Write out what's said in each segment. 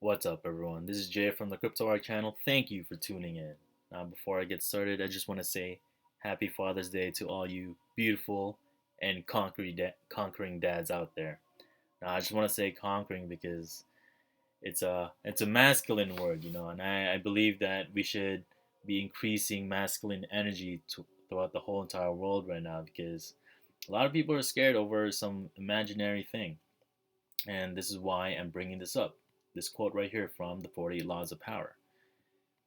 What's up, everyone? This is Jay from the Crypto Arc channel. Thank you for tuning in. Now, before I get started, I just want to say Happy Father's Day to all you beautiful and conquering dads out there. Now, I just want to say conquering because it's a masculine word, and I believe that we should be increasing masculine energy throughout the whole entire world right now because a lot of people are scared over some imaginary thing. And this is why I'm bringing this up. This quote right here from the 48 Laws of Power.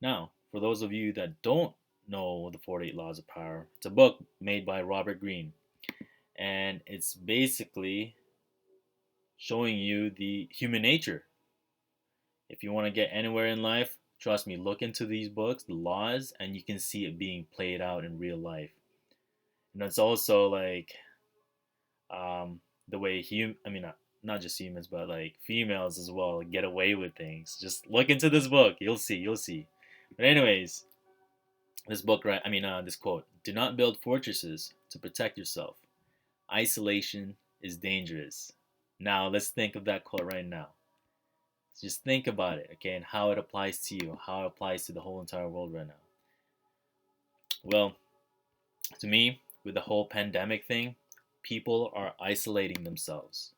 Now, for those of you that don't know the 48 Laws of Power, it's a book made by Robert Greene. And it's basically showing you the human nature. If you want to get anywhere in life, trust me, look into these books, the laws, and you can see it being played out in real life. And it's also like the way not just humans, but like females as well get away with things. Just look into this book, you'll see. But anyways, this book, right? This quote: "Do not build fortresses to protect yourself. Isolation is dangerous." Now let's think of that quote right now. Just think about it, okay, and how it applies to you, how it applies to the whole entire world right now. Well, to me, with the whole pandemic thing, people are isolating themselves.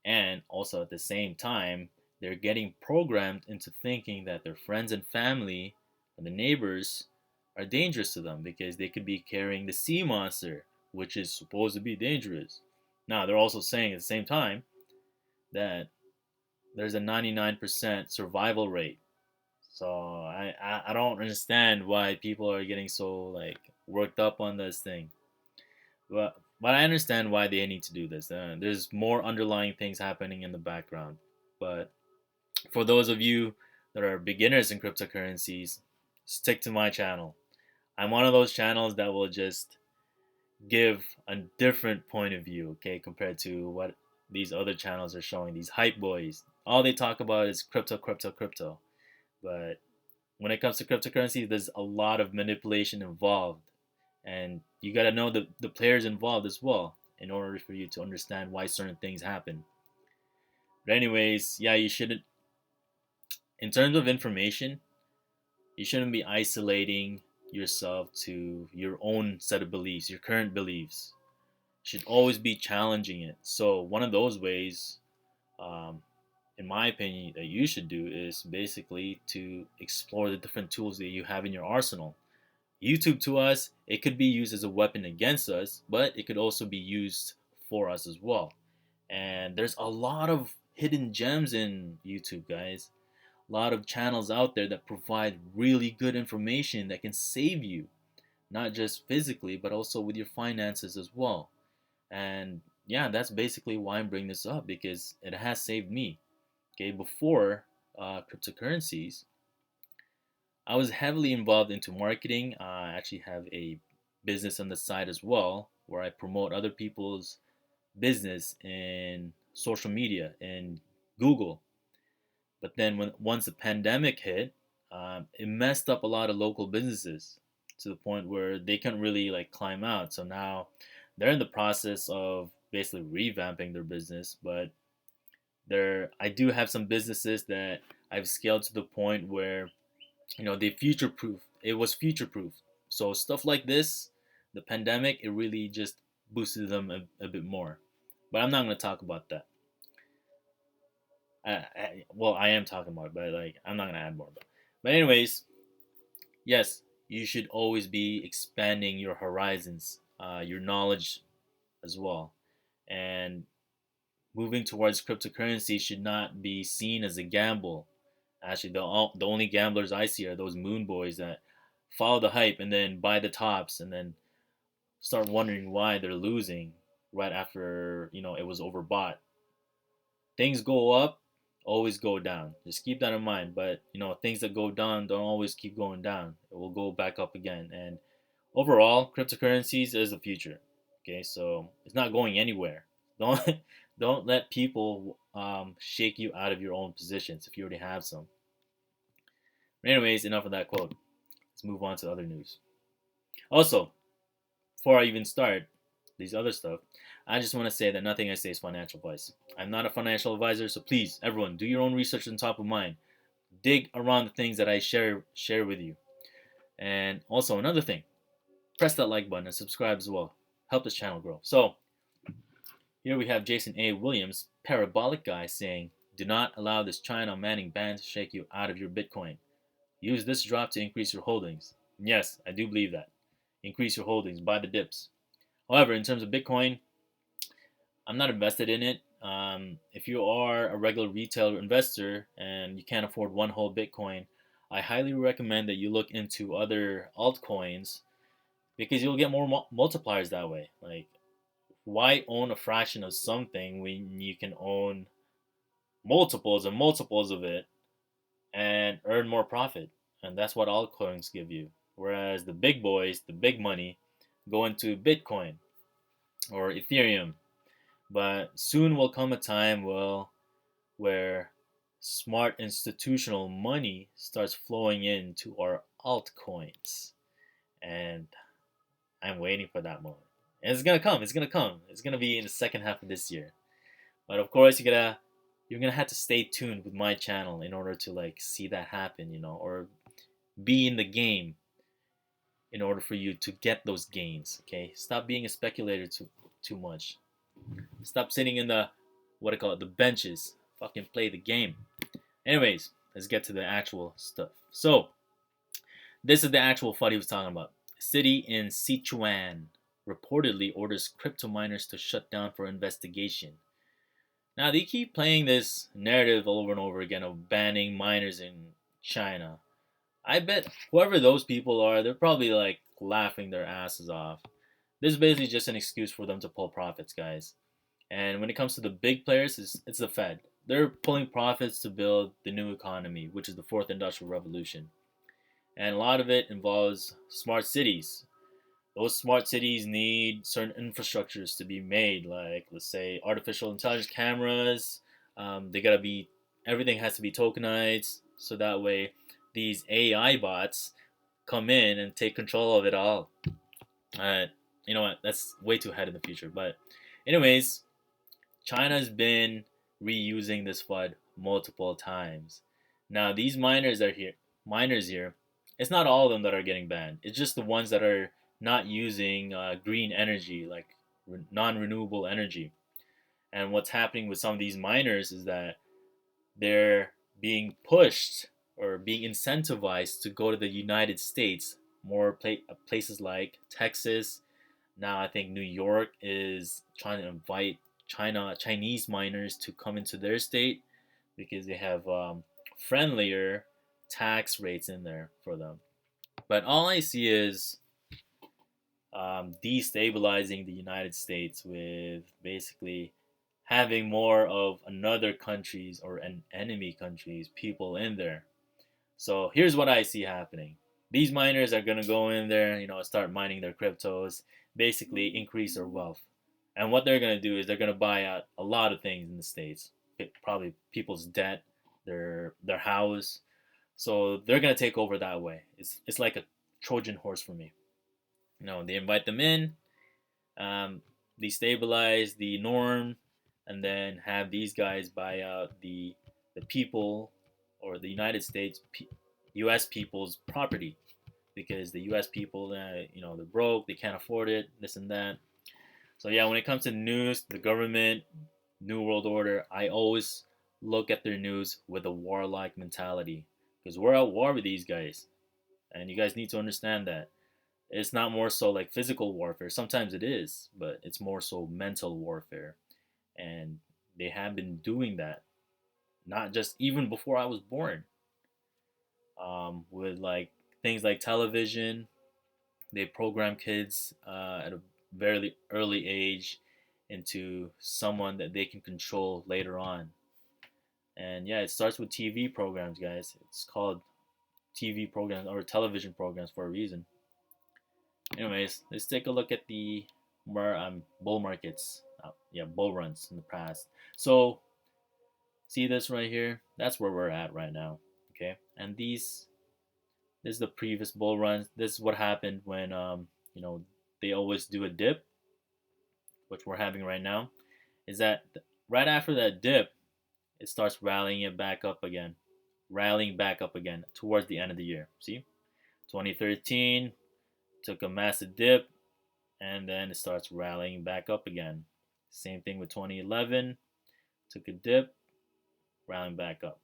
And also at the same time, they're getting programmed into thinking that their friends and family and the neighbors are dangerous to them because they could be carrying the sea monster, which is supposed to be dangerous. Now, they're also saying at the same time that there's a 99% survival rate. So I don't understand why people are getting so like worked up on this thing. But I understand why they need to do this. There's more underlying things happening in the background. But for those of you that are beginners in cryptocurrencies, stick to my channel. I'm one of those channels that will just give a different point of view, okay, compared to what these other channels are showing. These hype boys, all they talk about is crypto, crypto, crypto. But when it comes to cryptocurrency, there's a lot of manipulation involved. And you got to know the players involved as well in order for you to understand why certain things happen. But anyways, yeah, you shouldn't, in terms of information, you shouldn't be isolating yourself to your own set of beliefs, your current beliefs. You should always be challenging it. So one of those ways, um, in my opinion, that you should do is basically to explore the different tools that you have in your arsenal. YouTube, to us, it could be used as a weapon against us, but it could also be used for us as well. And there's a lot of hidden gems in YouTube, guys. A lot of channels out there that provide really good information that can save you, not just physically, but also with your finances as well. And yeah, that's basically why I'm bringing this up because it has saved me. Okay, before cryptocurrencies, I was heavily involved into marketing. I actually have a business on the side as well, where I promote other people's business in social media and Google. But then when once the pandemic hit, it messed up a lot of local businesses to the point where they couldn't really like climb out. So now they're in the process of basically revamping their business. But I do have some businesses that I've scaled to the point where they future proof. It was future proof. So stuff like this, the pandemic, it really just boosted them a bit more. But I'm not going to talk about that. Well, I am talking about it, but like I'm not going to add more. But anyways, yes, you should always be expanding your horizons, your knowledge as well, and moving towards cryptocurrency should not be seen as a gamble. Actually, the only gamblers I see are those moon boys that follow the hype and then buy the tops and then start wondering why they're losing right after it was overbought. Things go up, always go down. Just keep that in mind. But things that go down don't always keep going down. It will go back up again. And overall, cryptocurrencies is the future. Okay, so it's not going anywhere. Don't don't let people shake you out of your own positions if you already have some. But anyways, enough of that quote. Let's move on to other news. Also, before I even start these other stuff, I just want to say that nothing I say is financial advice. I'm not a financial advisor, so please, everyone, do your own research on top of mine. Dig around the things that I share with you. And also another thing, press that like button and subscribe as well. Help this channel grow. So here we have Jason A. Williams, parabolic guy, saying, "Do not allow this China Manning ban to shake you out of your Bitcoin. Use this drop to increase your holdings." Yes, I do believe that. Increase your holdings, buy the dips. However, in terms of Bitcoin, I'm not invested in it. If you are a regular retail investor and you can't afford one whole Bitcoin, I highly recommend that you look into other altcoins because you'll get more multipliers that way. Like, why own a fraction of something when you can own multiples and multiples of it and earn more profit? And that's what altcoins give you. Whereas the big boys, the big money, go into Bitcoin or Ethereum. But soon will come a time where smart institutional money starts flowing into our altcoins. And I'm waiting for that moment. And it's gonna come. It's gonna come. It's gonna be in the second half of this year. But of course, you're gonna have to stay tuned with my channel in order to like see that happen, or be in the game in order for you to get those gains. Okay, stop being a speculator too much. Stop sitting in the what I call it, the benches. Fucking play the game. Anyways, let's get to the actual stuff. So this is the actual FUD he was talking about. A city in Sichuan reportedly orders crypto miners to shut down for investigation. Now they keep playing this narrative over and over again of banning miners in China. I bet whoever those people are, they're probably like laughing their asses off. This is basically just an excuse for them to pull profits, guys. And when it comes to the big players, it's the Fed. They're pulling profits to build the new economy, which is the fourth industrial revolution. And a lot of it involves smart cities. Those smart cities need certain infrastructures to be made, like let's say artificial intelligence cameras. They gotta be everything has to be tokenized, so that way these AI bots come in and take control of it all. Uh, you know what? That's way too ahead in the future. But, anyways, China's been reusing this FUD multiple times. Now these miners here, it's not all of them that are getting banned. It's just the ones that are not using green energy, like non-renewable energy. And what's happening with some of these miners is that they're being pushed or being incentivized to go to the United States, more places like Texas. Now I think New York is trying to invite Chinese miners to come into their state because they have friendlier tax rates in there for them. But all I see is destabilizing the United States with basically having more of another country's or an enemy country's people in there. So here's what I see happening. These miners are going to go in there, start mining their cryptos, basically increase their wealth. And what they're going to do is they're going to buy out a lot of things in the States, probably people's debt, their house. So they're going to take over that way. It's like a Trojan horse for me. They invite them in, destabilize the norm, and then have these guys buy out the people or the United States, U.S. people's property, because the U.S. people, they're broke, they can't afford it, this and that. So yeah, when it comes to news, the government, New World Order, I always look at their news with a warlike mentality, because we're at war with these guys, and you guys need to understand that. It's not more so like physical warfare. Sometimes it is, but it's more so mental warfare. And they have been doing that, not just even before I was born. With like things like television, they program kids at a very early age into someone that they can control later on. And yeah, it starts with TV programs, guys. It's called TV programs or television programs for a reason. Anyways, let's take a look at the bull markets. Bull runs in the past. So see this right here? That's where we're at right now. Okay, and this is the previous bull runs. This is what happened when they always do a dip which we're having right now, is that right after that dip, it starts rallying back up again towards the end of the year. See, 2013 took a massive dip, and then it starts rallying back up again. Same thing with 2011, took a dip, rallying back up.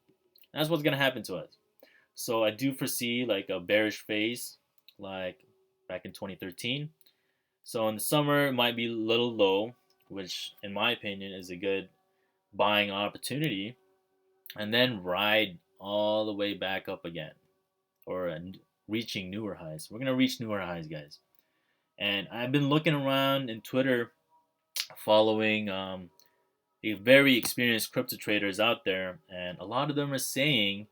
That's what's gonna happen to us. So I do foresee like a bearish phase, like back in 2013. So in the summer, it might be a little low, which in my opinion is a good buying opportunity, and then ride all the way back up again, or reaching newer highs. We're gonna reach newer highs, guys. And I've been looking around in Twitter, following a very experienced crypto traders out there, and a lot of them are saying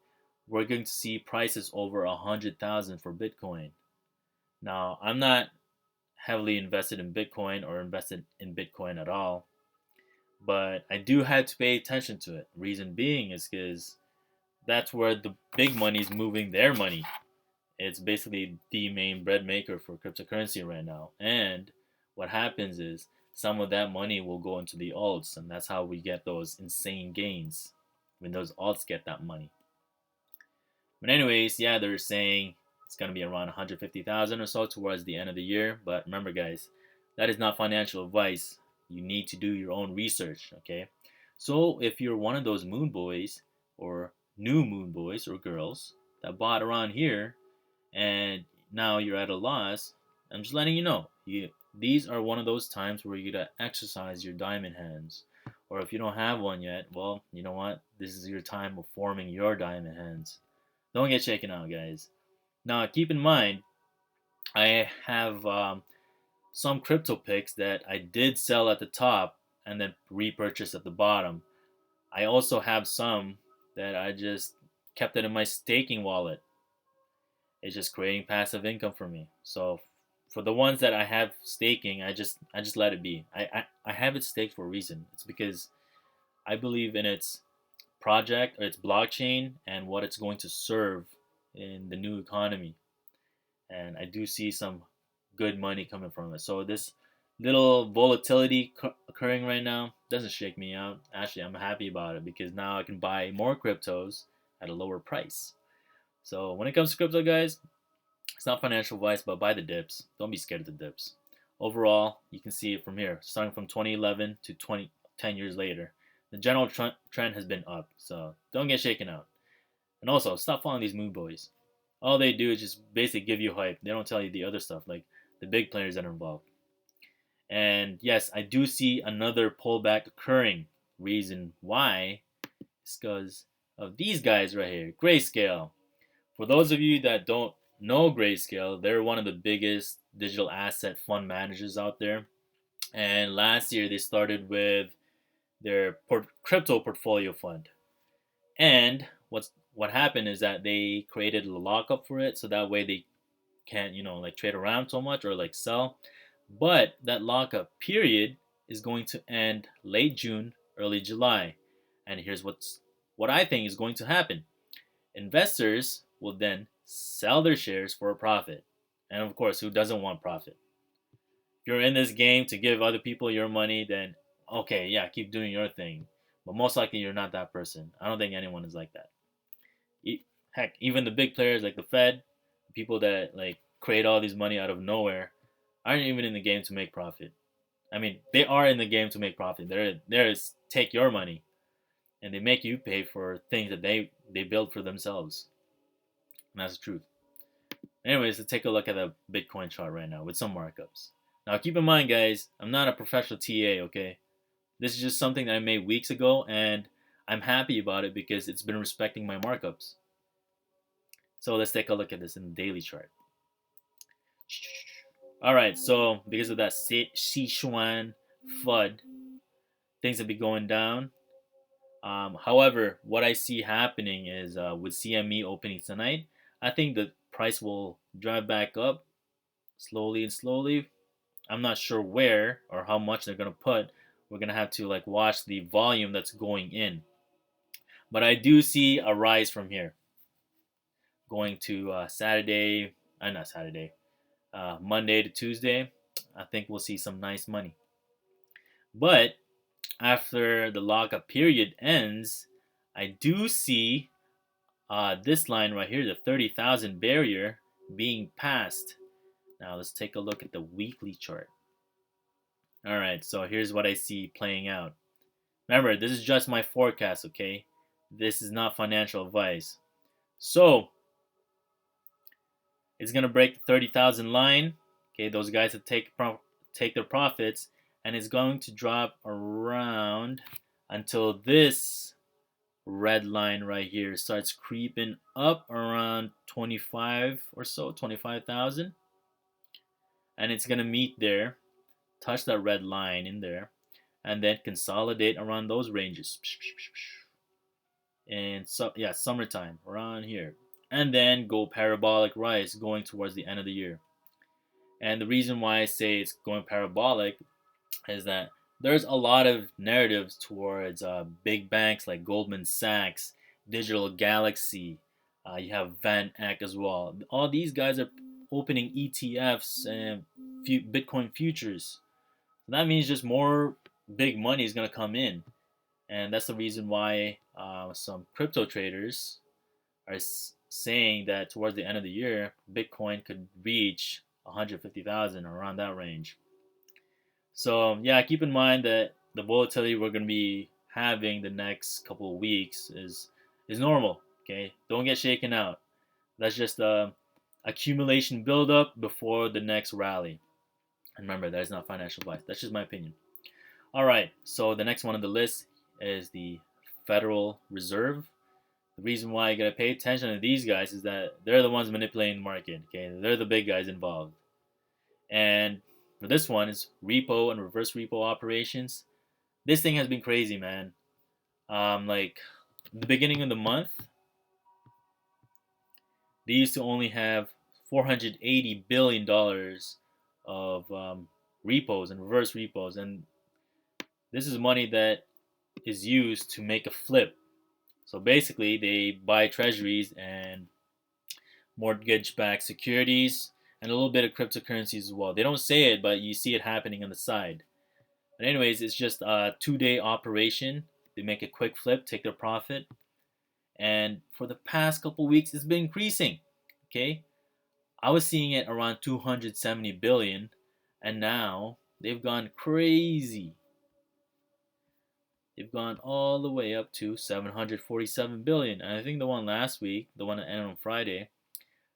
we're going to see prices over 100,000 for Bitcoin. Now, I'm not heavily invested in Bitcoin or invested in Bitcoin at all, but I do have to pay attention to it. Reason being is because that's where the big money is moving their money. It's basically the main bread maker for cryptocurrency right now. And what happens is some of that money will go into the alts, and that's how we get those insane gains when those alts get that money. But anyways, yeah, they're saying it's gonna be around 150,000 or so towards the end of the year. But remember, guys, that is not financial advice. You need to do your own research, okay? So if you're one of those moon boys or new moon boys or girls that bought around here and now you're at a loss, I'm just letting you know. These are one of those times where you gotta exercise your diamond hands. Or if you don't have one yet, well, you know what? This is your time of forming your diamond hands. Don't get shaken out, guys. Now, keep in mind, I have some crypto picks that I did sell at the top and then repurchase at the bottom. I also have some that I just kept it in my staking wallet. It's just creating passive income for me. So for the ones that I have staking, I just let it be. I have it staked for a reason. It's because I believe in its project or its blockchain and what it's going to serve in the new economy. And I do see some good money coming from it. So this little volatility occurring right now doesn't shake me out. Actually, I'm happy about it because now I can buy more cryptos at a lower price. So when it comes to crypto, guys, it's not financial advice, but buy the dips. Don't be scared of the dips. Overall, you can see it from here, starting from 2011 to 10 years later. The general trend has been up, so don't get shaken out. And also, stop following these moon boys. All they do is just basically give you hype. They don't tell you the other stuff, like the big players that are involved. And yes, I do see another pullback occurring. Reason why is because of these guys right here, Grayscale. For those of you that don't know Grayscale, they're one of the biggest digital asset fund managers out there. And last year they started with their crypto portfolio fund. And what happened is that they created a lockup for it, so that way they can't, like trade around so much or like sell. But that lockup period is going to end late June, early July. And here's what I think is going to happen. Investors will then sell their shares for a profit. And of course, who doesn't want profit? If you're in this game to give other people your money, then okay, yeah, keep doing your thing. But most likely you're not that person. I don't think anyone is like that. Heck, even the big players like the Fed, people that like create all these money out of nowhere, aren't even in the game to make profit. I mean, they are in the game to make profit. There is take your money, and they make you pay for things that they build for themselves. And that's the truth. Anyways, let's take a look at the Bitcoin chart right now with some markups. Now, keep in mind, guys, I'm not a professional TA, okay? This is just something that I made weeks ago, and I'm happy about it because it's been respecting my markups. So let's take a look at this in the daily chart. All right, so because of that Sichuan FUD, things have been going down. However, what I see happening is with CME opening tonight, I think the price will drive back up slowly and slowly. I'm not sure where or how much they're gonna put. We're gonna have to like watch the volume that's going in. But I do see a rise from here, going to Saturday. Not Saturday. Monday to Tuesday. I think we'll see some nice money. But after the lockup period ends, I do see this line right here, the 30,000 barrier, being passed. Now let's take a look at the weekly chart. All right, so here's what I see playing out. Remember, this is just my forecast, okay? This is not financial advice. So it's gonna break the 30,000 line. Okay, those guys that take their profits, and it's going to drop around until this red line right here starts creeping up around 25 or so, 25,000, and it's gonna meet there, touch that red line in there, and then consolidate around those ranges. And so yeah, summertime around here, and then go parabolic rise going towards the end of the year. And the reason why I say it's going parabolic is that there's a lot of narratives towards big banks like Goldman Sachs, Digital Galaxy. You have Van Eck as well. All these guys are opening ETFs and Bitcoin futures. That means just more big money is going to come in. And that's the reason why some crypto traders are saying that towards the end of the year, Bitcoin could reach 150,000 around that range. So yeah, keep in mind that the volatility we're going to be having the next couple of weeks is normal. Okay, don't get shaken out. That's just a accumulation buildup before the next rally. And remember, that is not financial advice. That's just my opinion. All right, so the next one on the list is the Federal Reserve. The reason why you gotta pay attention to these guys is that they're the ones manipulating the market. Okay, they're the big guys involved. And for this one is repo and reverse repo operations. This thing has been crazy, man. Like the beginning of the month, they used to only have $480 billion of repos and reverse repos, and this is money that is used to make a flip. So basically, they buy treasuries and mortgage-backed securities and a little bit of cryptocurrencies as well. They don't say it, but you see it happening on the side. But anyways, it's just a 2-day operation. They make a quick flip, take their profit, and for the past couple weeks, it's been increasing. Okay, I was seeing it around 270 billion, and now they've gone crazy. They've gone all the way up to 747 billion. And I think the one last week, the one that ended on Friday,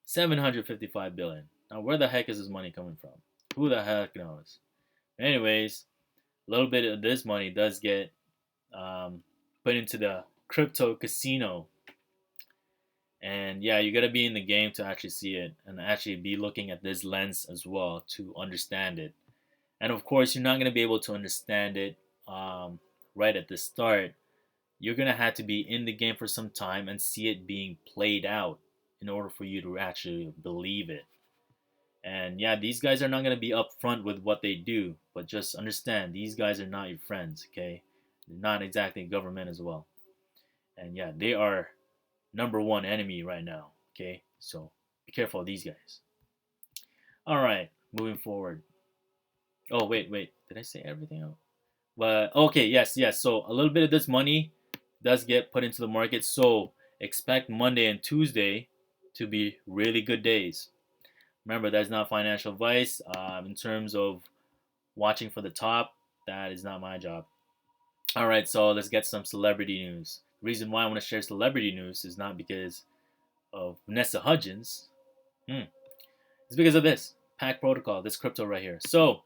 755 billion. Now, where the heck is this money coming from? Who the heck knows? Anyways, a little bit of this money does get put into the crypto casino. And yeah, you gotta be in the game to actually see it and actually be looking at this lens as well to understand it. And of course, you're not gonna be able to understand it right at the start. You're gonna have to be in the game for some time and see it being played out in order for you to actually believe it. And yeah, these guys are not gonna be upfront with what they do, but just understand these guys are not your friends, okay? They're not exactly government as well. And yeah, they are number one enemy right now, okay? So be careful of these guys. All right, moving forward. Oh, wait. Did I say everything else? But okay, yes. So a little bit of this money does get put into the market. So expect Monday and Tuesday to be really good days. Remember, that's not financial advice. In terms of watching for the top, that is not my job. All right, so let's get some celebrity news. The reason why I want to share celebrity news is not because of Vanessa Hudgens. It's because of this Pack Protocol, this crypto right here. So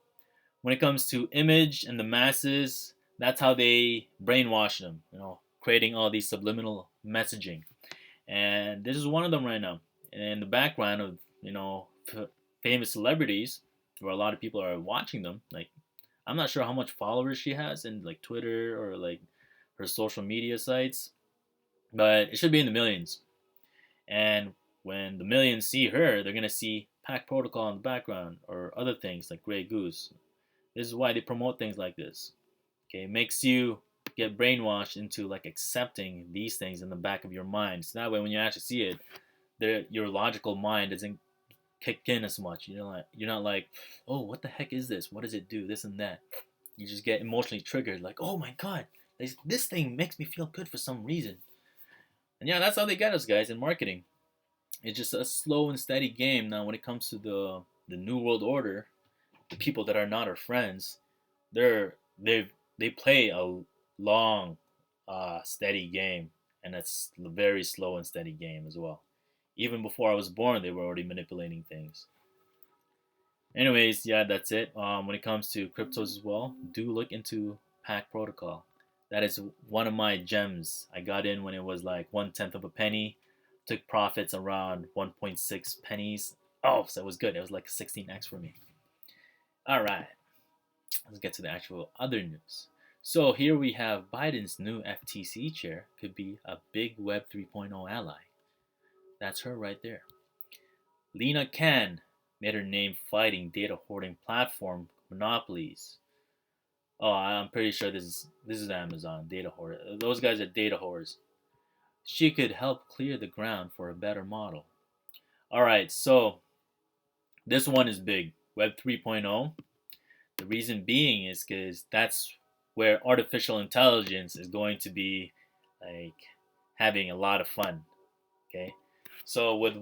when it comes to image and the masses, that's how they brainwash them, creating all these subliminal messaging. And this is one of them right now. And in the background of, famous celebrities, where a lot of people are watching them, like, I'm not sure how much followers she has in like Twitter or like her social media sites, but it should be in the millions. And when the millions see her, they're gonna see Pack Protocol in the background or other things like Grey Goose. This is why they promote things like this. Okay, it makes you get brainwashed into like accepting these things in the back of your mind. So that way, when you actually see it, your logical mind doesn't kick in as much. You're not like, oh, what the heck is this? What does it do? This and that. You just get emotionally triggered, like, oh my god, this thing makes me feel good for some reason. And yeah, that's how they get us, guys, in marketing. It's just a slow and steady game. Now, when it comes to the new world order, the people that are not our friends, they play a long, steady game, and it's a very slow and steady game as well. Even before I was born, they were already manipulating things. Anyways, yeah, that's it. When it comes to cryptos as well, do look into Pack Protocol. That is one of my gems. I got in when it was like 1/10 of a penny, took profits around 1.6 pennies. Oh, so it was good. It was like a 16x for me. All right, let's get to the actual other news. So here we have Biden's new FTC chair could be a big Web 3.0 ally. That's her right there. Lena Khan made her name fighting data hoarding platform monopolies. Oh, I'm pretty sure this is Amazon data hoarder. Those guys are data whores. She could help clear the ground for a better model. All right, so this one is big. Web 3.0. The reason being is because that's where artificial intelligence is going to be like having a lot of fun. Okay, so with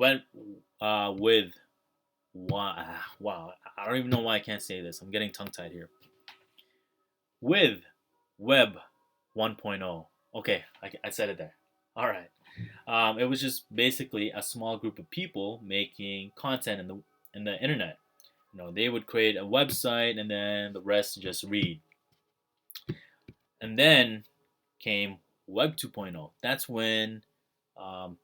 wow, I don't even know why I can't say this. I'm getting tongue tied here. With Web 1.0. Okay, I said it there. All right. It was just basically a small group of people making content in the internet. They would create a website and then the rest just read. And then came Web 2.0. That's when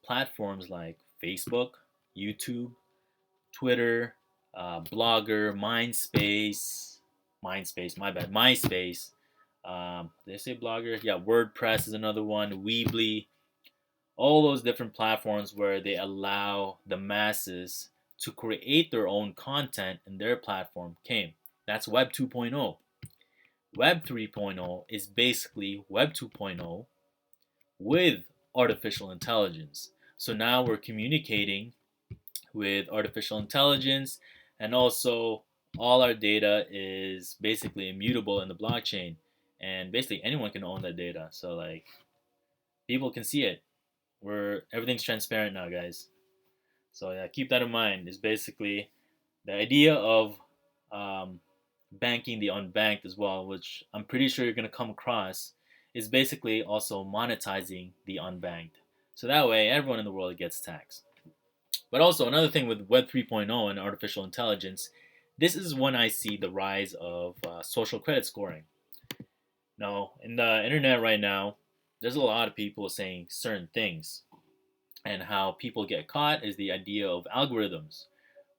platforms like Facebook, YouTube, Twitter, Blogger, MySpace. Did I say Blogger? Yeah, WordPress is another one. Weebly, all those different platforms where they allow the masses to create their own content in their platform came. That's Web 2.0. Web 3.0 is basically Web 2.0 with artificial intelligence. So now we're communicating with artificial intelligence, and also all our data is basically immutable in the blockchain, and basically anyone can own that data. So like people can see it. Everything's transparent now, guys. So yeah, keep that in mind. Is basically the idea of um, banking the unbanked as well, which I'm pretty sure you're gonna come across, is basically also monetizing the unbanked. So that way, everyone in the world gets taxed. But also another thing with Web 3.0 and artificial intelligence, this is when I see the rise of social credit scoring. Now, in the internet right now, there's a lot of people saying certain things, and how people get caught is the idea of algorithms.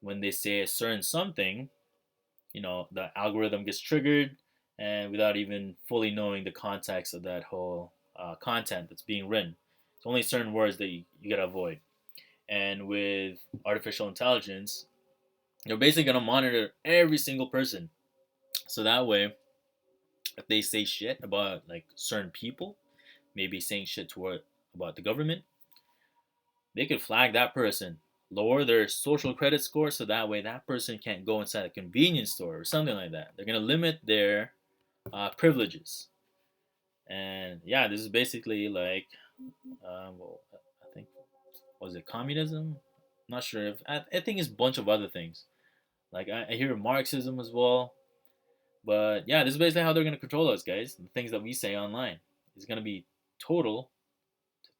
When they say a certain something, the algorithm gets triggered, and without even fully knowing the context of that whole content that's being written. It's only certain words that you gotta avoid. And with artificial intelligence, you're basically gonna monitor every single person. So that way, if they say shit about like certain people, maybe saying shit about the government, they could flag that person, lower their social credit score, so that way that person can't go inside a convenience store or something like that. They're gonna limit their privileges. And yeah, this is basically like, well, I think, was it communism? Not sure if I think it's a bunch of other things. Like I hear Marxism as well. But yeah, this is basically how they're gonna control us, guys. The things that we say online is gonna be total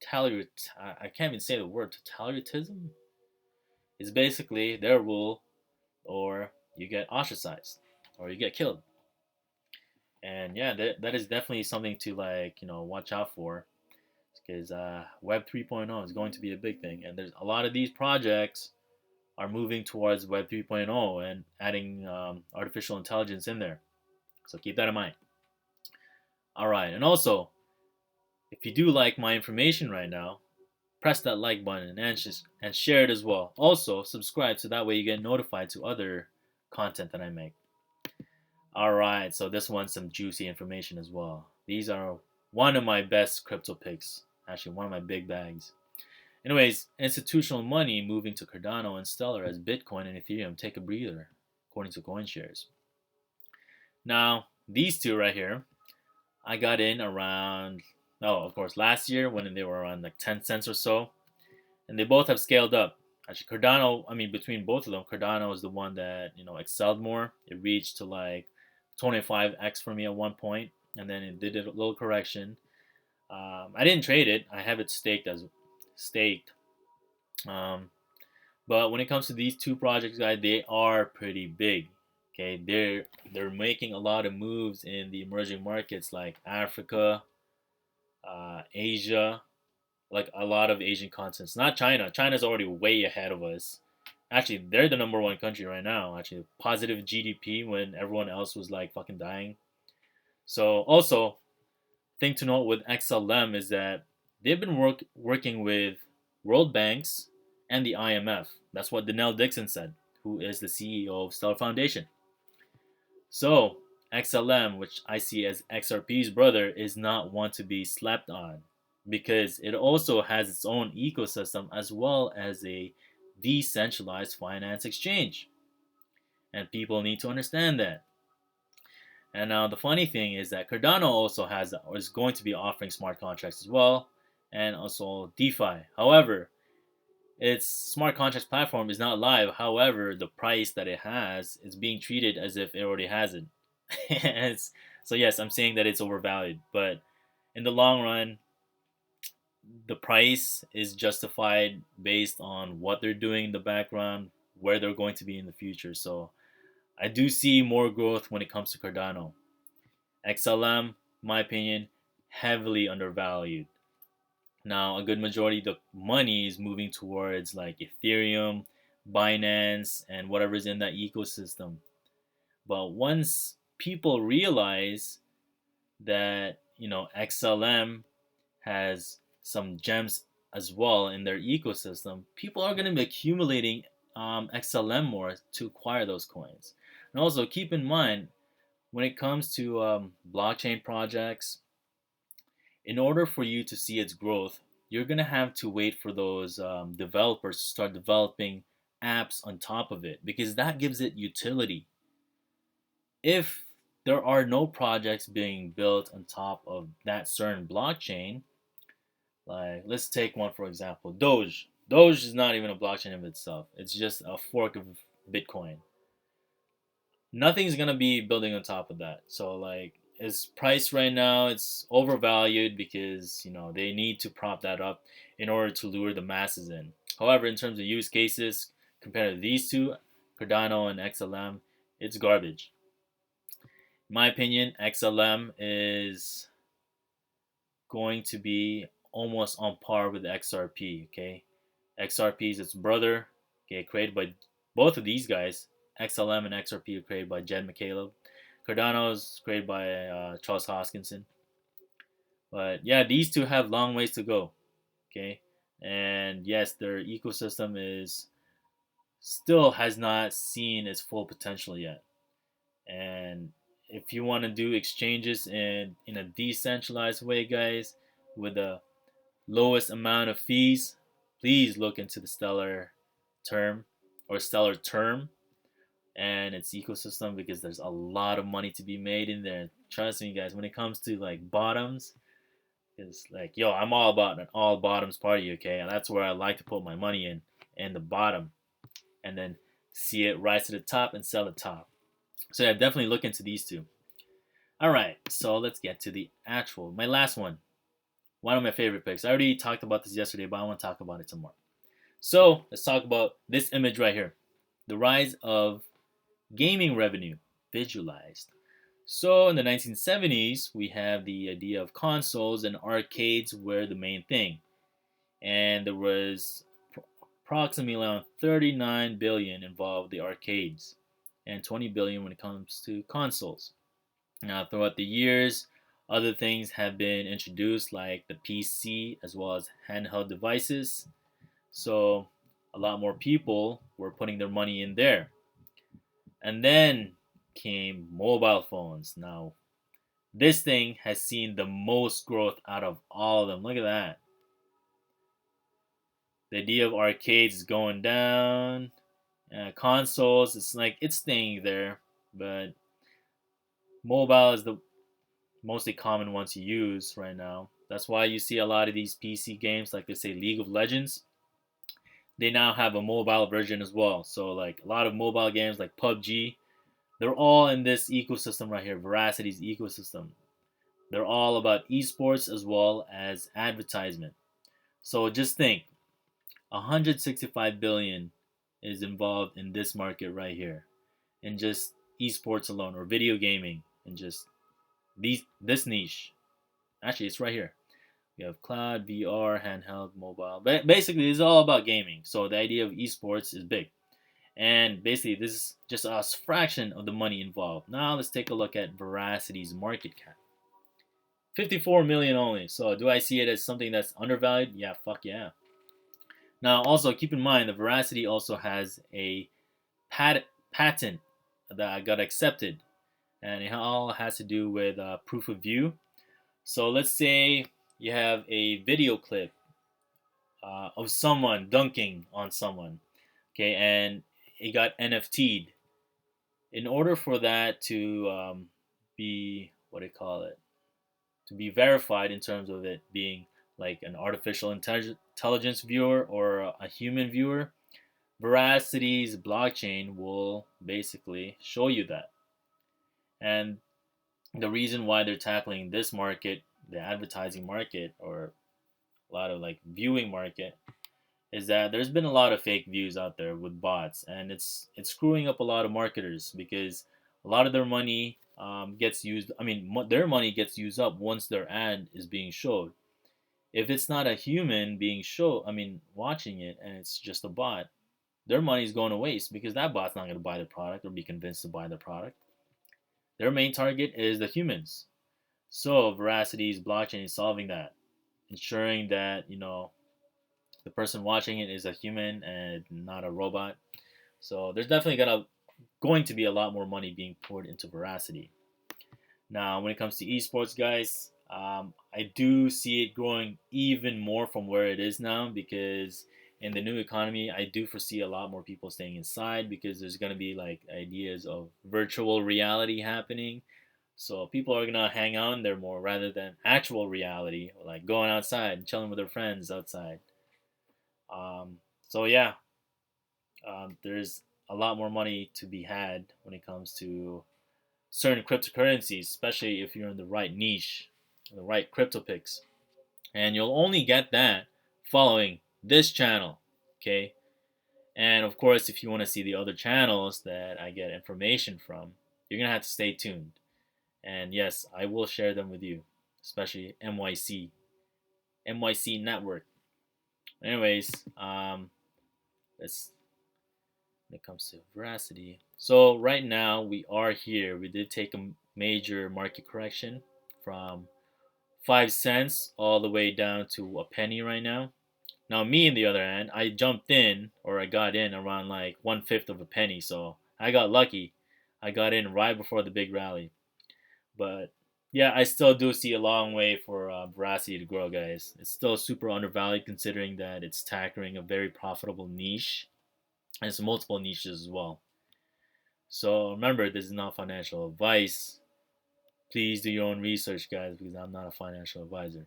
totalitarian. I can't even say the word totalitarianism. It's basically their rule, or you get ostracized, or you get killed. And yeah, that is definitely something to like watch out for, because Web 3.0 is going to be a big thing, and there's a lot of these projects are moving towards Web 3.0 and adding artificial intelligence in there. So keep that in mind. All right, and also, if you do like my information right now, press that like button and share it as well. Also, subscribe so that way you get notified to other content that I make. All right, so this one's some juicy information as well. These are one of my best crypto picks. Actually, one of my big bags. Anyways, institutional money moving to Cardano and Stellar as Bitcoin and Ethereum take a breather, according to CoinShares. Now, these two right here, I got in around, oh, of course, last year when they were around like 10 cents or so, and they both have scaled up. Actually, Cardano, I mean, between both of them, Cardano is the one that excelled more. It reached to like 25x for me at one point, and then it did a little correction. I didn't trade it. I have it staked. Um, but when it comes to these two projects, guys, they are pretty big. Okay, they're making a lot of moves in the emerging markets like Africa, Asia, like a lot of Asian continents. Not China. China's already way ahead of us. Actually, they're the number one country right now. Actually, positive GDP when everyone else was like fucking dying. So also, thing to note with XLM is that they've been working with World Banks and the IMF. That's what Danielle Dixon said, who is the CEO of Stellar Foundation. So XLM, which I see as XRP's brother, is not one to be slept on because it also has its own ecosystem as well as a decentralized finance exchange. And people need to understand that. And now the funny thing is that Cardano also is going to be offering smart contracts as well, and also DeFi. However, its smart contracts platform is not live. However, the price that it has is being treated as if it already has it. So yes, I'm saying that it's overvalued, but in the long run, the price is justified based on what they're doing in the background, where they're going to be in the future. So I do see more growth when it comes to Cardano. XLM, my opinion, heavily undervalued. Now, a good majority of the money is moving towards like Ethereum, Binance, and whatever's in that ecosystem. But once people realize that, XLM has some gems as well in their ecosystem, people are going to be accumulating XLM more to acquire those coins. And also keep in mind, when it comes to blockchain projects, in order for you to see its growth, you're going to have to wait for those developers to start developing apps on top of it because that gives it utility. If there are no projects being built on top of that certain blockchain, like let's take one for example, Doge. Doge is not even a blockchain of itself. It's just a fork of Bitcoin. Nothing's gonna be building on top of that. So like its price right now, it's overvalued because they need to prop that up in order to lure the masses in. However, in terms of use cases, compared to these two, Cardano and XLM, it's garbage. In my opinion, XLM is going to be almost on par with XRP. Okay, XRP is its brother. Okay, created by both of these guys. XLM and XRP are created by Jed McCaleb. Cardano is created by Charles Hoskinson. But yeah, these two have long ways to go. Okay, and yes, their ecosystem is still has not seen its full potential yet. And if you want to do exchanges in a decentralized way, guys, with the lowest amount of fees, please look into the Stellar term and its ecosystem because there's a lot of money to be made in there. Trust me, guys, when it comes to like bottoms, it's like, yo, I'm all about an all bottoms party, okay? And that's where I like to put my money in the bottom and then see it rise to the top and sell the top. So yeah, definitely look into these two. All right, so let's get to my last one of my favorite picks. I already talked about this yesterday, but I want to talk about it some more. So let's talk about this image right here, the rise of gaming revenue visualized. So in the 1970s, we have the idea of consoles and arcades were the main thing, and there was approximately around 39 billion involved the arcades, and 20 billion when it comes to consoles. Now, throughout the years, other things have been introduced like the PC as well as handheld devices. So, a lot more people were putting their money in there. And then came mobile phones. Now, this thing has seen the most growth out of all of them. Look at that. The idea of arcades is going down. Consoles, it's like it's staying there, but Mobile is the mostly common ones to use right now. That's why you see a lot of these PC games, like they say League of Legends, they now have a mobile version as well. So like a lot of mobile games like PUBG, they're all in this ecosystem right here, Veracity's ecosystem. They're all about esports as well as advertisement. So just think, 165 billion is involved in this market right here, in just esports alone or video gaming, and just this niche. Actually, it's right here. We have cloud, VR, handheld, mobile. But basically, it's all about gaming. So the idea of esports is big. And basically, this is just a fraction of the money involved. Now let's take a look at Veracity's market cap. 54 million only. So do I see it as something that's undervalued? Yeah, fuck yeah. Now also keep in mind the Veracity also has a patent that got accepted, and it all has to do with proof of view. So let's say you have a video clip of someone dunking on someone, okay, and it got NFT'd. In order for that to be what do you call it, to be verified in terms of it being like an artificial intelligence viewer or a human viewer, Veracity's blockchain will basically show you that. And the reason why they're tackling this market, the advertising market, or a lot of like viewing market, is that there's been a lot of fake views out there with bots, and it's screwing up a lot of marketers because a lot of their money gets used. I mean, their money gets used up once their ad is being showed. If it's not a human being watching it, and it's just a bot, their money's going to waste because that bot's not going to buy the product or be convinced to buy the product. Their main target is the humans. So Veracity's blockchain is solving that, ensuring that the person watching it is a human and not a robot. So there's definitely going to be a lot more money being poured into Veracity. Now, when it comes to esports, guys, I do see it growing even more from where it is now because in the new economy, I do foresee a lot more people staying inside because there's going to be like ideas of virtual reality happening. So people are going to hang out in there more rather than actual reality, like going outside and chilling with their friends outside. So yeah, there's a lot more money to be had when it comes to certain cryptocurrencies, especially if you're in the right niche, the right crypto picks. And you'll only get that following this channel, okay? And of course, if you want to see the other channels that I get information from, you're going to have to stay tuned. And yes, I will share them with you, especially MYC Network. Anyways, let's when it comes to Veracity. So right now we are here. We did take a major market correction from 5 cents all the way down to a penny right now. Now me on the other hand, I jumped in or I got in around like 1/5 of a penny, so I got lucky. I got in right before the big rally. But yeah, I still do see a long way for Veracity to grow, guys. It's still super undervalued considering that it's tackling a very profitable niche and it's multiple niches as well. So remember, this is not financial advice. Please do your own research, guys, because I'm not a financial advisor.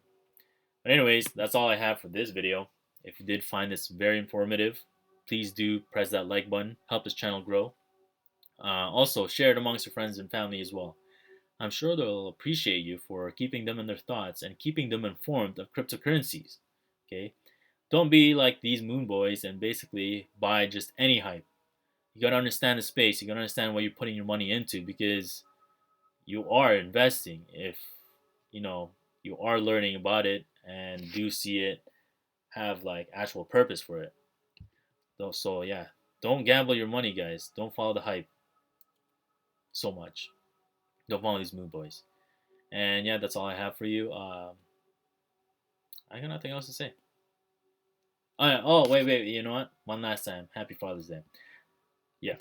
But anyways, that's all I have for this video. If you did find this very informative, please do press that like button. Help this channel grow. Also, share it amongst your friends and family as well. I'm sure they'll appreciate you for keeping them in their thoughts and keeping them informed of cryptocurrencies. Okay? Don't be like these moon boys and basically buy just any hype. You gotta understand the space. You gotta understand what you're putting your money into because you are investing if you are learning about it and do see it have like actual purpose for it. So yeah, don't gamble your money, guys. Don't follow the hype so much. Don't follow these moon boys. And yeah, that's all I have for you. I got nothing else to say. Oh, yeah. Oh, wait. You know what? One last time. Happy Father's Day. Yeah.